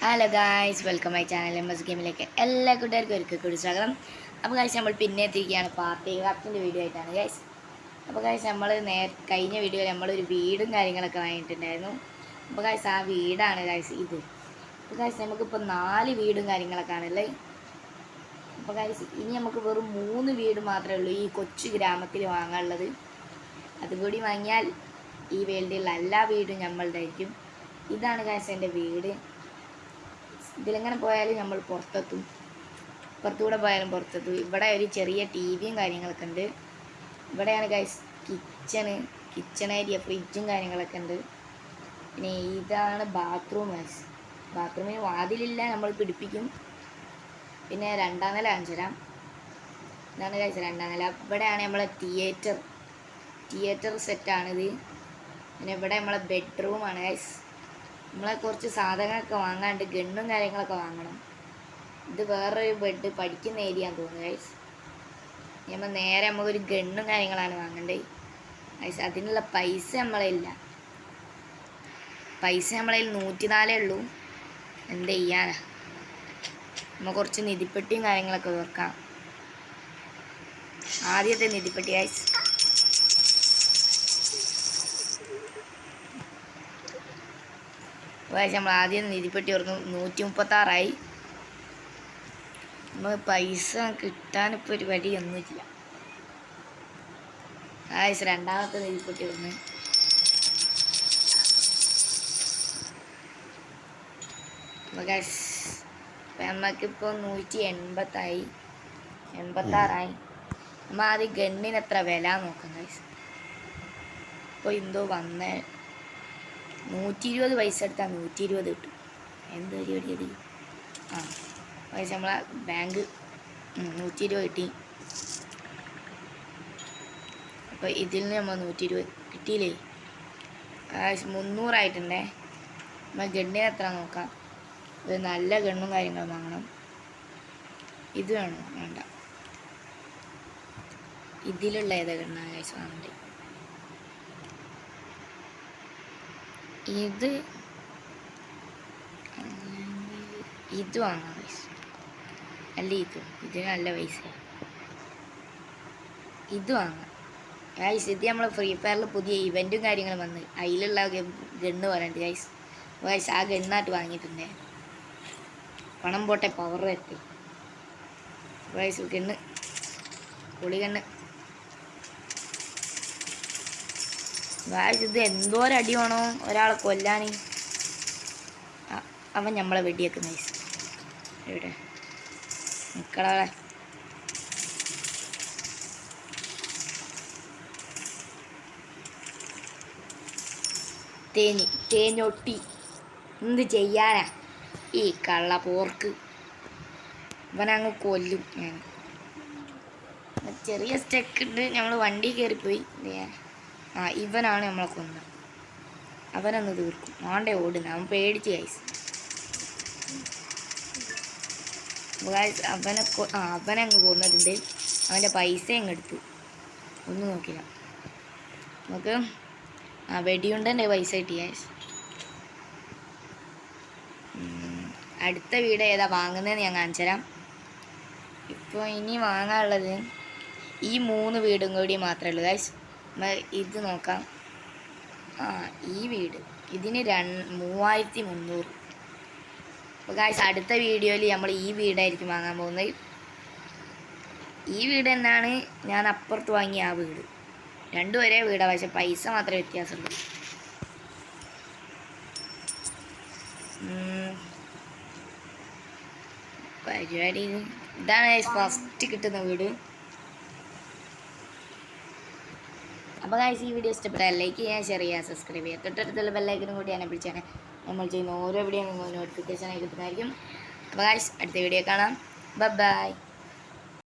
Hello guys, welcome my channel MS ഗെയിമിലേക്ക് എല്ലാ കൂട്ടുകാർക്കും ഒരിക്കൽ കൂടി സ്വാഗതം. അപ്പോൾ ഗായ്സ്, നമ്മൾ പിന്നെ എത്തിയിരിക്കുകയാണ് പാർട്ടി ക്രാഫ്റ്റിൻ്റെ വീഡിയോ ആയിട്ടാണ് ഗായ്സ്. അപ്പോൾ ഗായ്സ്, നമ്മൾ കഴിഞ്ഞ വീഡിയോയിൽ നമ്മളൊരു വീടും കാര്യങ്ങളൊക്കെ വാങ്ങിയിട്ടുണ്ടായിരുന്നു. അപ്പോൾ ഗായ്സ്, ആ വീടാണ് ഗായ്സ് ഇത്. അപ്പോൾ ഗായ്സ്, നമുക്കിപ്പോൾ 4 വീടും കാര്യങ്ങളൊക്കെ ആണല്ലേ. അപ്പോൾ ഗായ്സ്, ഇനി നമുക്ക് വെറും 3 വീട് മാത്രമേ ഉള്ളൂ ഈ കൊച്ചു ഗ്രാമത്തിൽ വാങ്ങാനുള്ളത്. അതുകൂടി വാങ്ങിയാൽ ഈ വേൾഡിലുള്ള എല്ലാ വീടും നമ്മളുടെ. ഇതാണ് ഗായ്സ് എൻ്റെ വീട്. ഇതിലെങ്ങനെ പോയാലും നമ്മൾ പുറത്തെത്തും, പുറത്തുകൂടെ പോയാലും പുറത്തെത്തും. ഇവിടെ ഒരു ചെറിയ ടിവിയും കാര്യങ്ങളൊക്കെ ഉണ്ട്. ഇവിടെയാണ് ഗൈസ് കിച്ചൺ ഏരിയ, ഫ്രിഡ്ജും കാര്യങ്ങളൊക്കെ ഉണ്ട്. പിന്നെ ഇതാണ് ബാത്റൂം ഗൈസ്. ബാത്റൂമിന് വാതിലില്ല, നമ്മൾ പിടിപ്പിക്കും. പിന്നെ 2ാം നില കാണിച്ചുതരാം. ഇതാണ് ഗൈസ് 2ാം നില. ഇവിടെയാണ് നമ്മളെ തിയേറ്റർ സെറ്റാണിത്. പിന്നെ ഇവിടെ നമ്മളെ ബെഡ്റൂമാണ് ഗൈസ്. നമ്മളെ കുറച്ച് സാധനങ്ങളൊക്കെ വാങ്ങാണ്ട്, ഗണ്ണും കാര്യങ്ങളൊക്കെ വാങ്ങണം. ഇത് വേറൊരു ബെഡ്, പഠിക്കുന്ന ഏരിയയാന്ന് തോന്നുന്നു ഗൈസ്. നമ്മൾ നേരെ നമുക്കൊരു ഗണ്ണും കാര്യങ്ങളാണ് വാങ്ങേണ്ടത് ഗൈസ്. അതിനുള്ള പൈസ നമ്മളില്ല. പൈസ നമ്മളതിൽ 104 ഉള്ളൂ. എന്ത് ചെയ്യാനാ. നമ്മൾ കുറച്ച് നിധിപ്പെട്ടിയും കാര്യങ്ങളൊക്കെ തുറക്കാം. ആദ്യത്തെ നിധിപ്പെട്ടി ഗൈസ്. നമ്മൾ ആദ്യം നിധിപ്പെട്ടി തുറന്നു. 136 നമുക്ക് പൈസ കിട്ടാനിപ്പോൾ ഒരു വഴിയൊന്നുമില്ല ഗൈസ്. 2ാമത്തെ നിധിപ്പെട്ടി തുറന്ന്. ഗൈസ്, നമുക്കിപ്പോൾ 186 നമ്മൾ ആദ്യം ഗണ്ണിന് എത്ര വില നോക്കാം ഗൈസ്. ഇപ്പോൾ എന്തോ 120 പൈസ എടുത്താൽ 120 കിട്ടും. എന്ത് പരിപാടി അത്? പൈസ നമ്മളെ ബാങ്ക് 120 കിട്ടി. അപ്പോൾ ഇതിൽ നിന്ന് നമ്മൾ 120 കിട്ടിയില്ലേ. 300 ആയിട്ടുണ്ടേ. നമ്മൾ ഗണ്ണിന് എത്ര നോക്കാം. ഒരു നല്ല ഗണ്ണും കാര്യങ്ങളും വാങ്ങണം. ഇത് വേണോ? വേണ്ട. ഇതിലുള്ള ഏതാ ഗണ്ണാണ് ഗൈസ് വാങ്ങണ്ടേ? ഇത് വാങ്ങാം ഗൈസ്. അല്ല, ഇതിന് നല്ല പൈസ. ഇത് വാങ്ങാം ഗൈസ്. ഇത് നമ്മൾ ഫ്രീ ഫയറിൽ പുതിയ ഇവൻറ്റും കാര്യങ്ങളും വന്ന് അതിലുള്ള ഗണ്ണ് പറയണ്ട് ഗൈസ്. ഗൈസ്, ആ ഗണ്ണായിട്ട് വാങ്ങിയിട്ടുണ്ടേ. പണം പോട്ടെ, പവർ എത്തി ഗൈസ്. ഗണ്ണ്, പൊളി ഗണ്ണ് ഗൈസ്. ഇത് എന്തോരടി വേണോ ഒരാളെ കൊല്ലാൻ. അവൻ നമ്മളെ വെടിയേക്കുന്ന ഗൈസ്. എവിടെ നിക്കളെ? തേഞ്ഞൊട്ടി. എന്ത് ചെയ്യാനാ ഈ കള്ള പോർക്ക്. ഇവനങ്ങ് കൊല്ലും ഞാൻ. ചെറിയ സ്റ്റെക്ക് ഉണ്ട്. നമ്മൾ വണ്ടി കയറിപ്പോയി. ഇവനാണ് നമ്മളെ കൊന്നത്. അവനൊന്ന് തീർക്കും. ആണ്ടേ ഓടുന്ന അവൻ പേടിച്ച് ഗൈസ്. അവനങ്ങ് കൊന്നിട്ടുണ്ട്. അവൻ്റെ പൈസ അങ്ങ് എടുത്തു. ഒന്നും നോക്കില്ല. നമുക്ക് വെടിയുണ്ടെൻ്റെ പൈസ കിട്ടി ഗൈസ്. അടുത്ത വീട് ഏതാ വാങ്ങുന്നതെന്ന് ഞാൻ കാണിച്ചു തരാം. ഇപ്പോൾ ഇനി വാങ്ങാനുള്ളത് ഈ 3 വീടും കൂടി മാത്രമേ ഉള്ളൂ ഗൈസ്. ഇത് നോക്കാം. ഈ വീട് ഇതിന് 3300. അപ്പോൾ ഗൈസ്, അടുത്ത വീഡിയോയിൽ നമ്മൾ ഈ വീടായിരിക്കും വാങ്ങാൻ പോകുന്നത്. ഈ വീട് തന്നെയാണ് ഞാൻ അപ്പുറത്ത് വാങ്ങിയ ആ വീട്. രണ്ടും ഒരേ വീടാണ്, പക്ഷെ പൈസ മാത്രമേ വ്യത്യാസമുള്ളൂ. പരിപാടി ഇതാണ് ഫസ്റ്റ് കിട്ടുന്ന വീട്. അപ്പോൾ ഗൈസ്, ഈ വീഡിയോ ഇഷ്ടപ്പെട്ടാൽ ലൈക്ക് ചെയ്യാൻ, ഷെയർ ചെയ്യാൻ, സബ്സ്ക്രൈബ് ചെയ്യാം. തൊട്ടടുത്തുള്ള ബെല്ലൈക്കനും കൂടി എനേബിൾ നമ്മൾ ചെയ്യുന്ന ഓരോ വീഡിയോ നോട്ടിഫിക്കേഷൻ ആയി കിട്ടുന്നതായിരിക്കും. അപ്പോൾ ഗൈസ്, അടുത്ത വീഡിയോ കാണാം. ബൈ.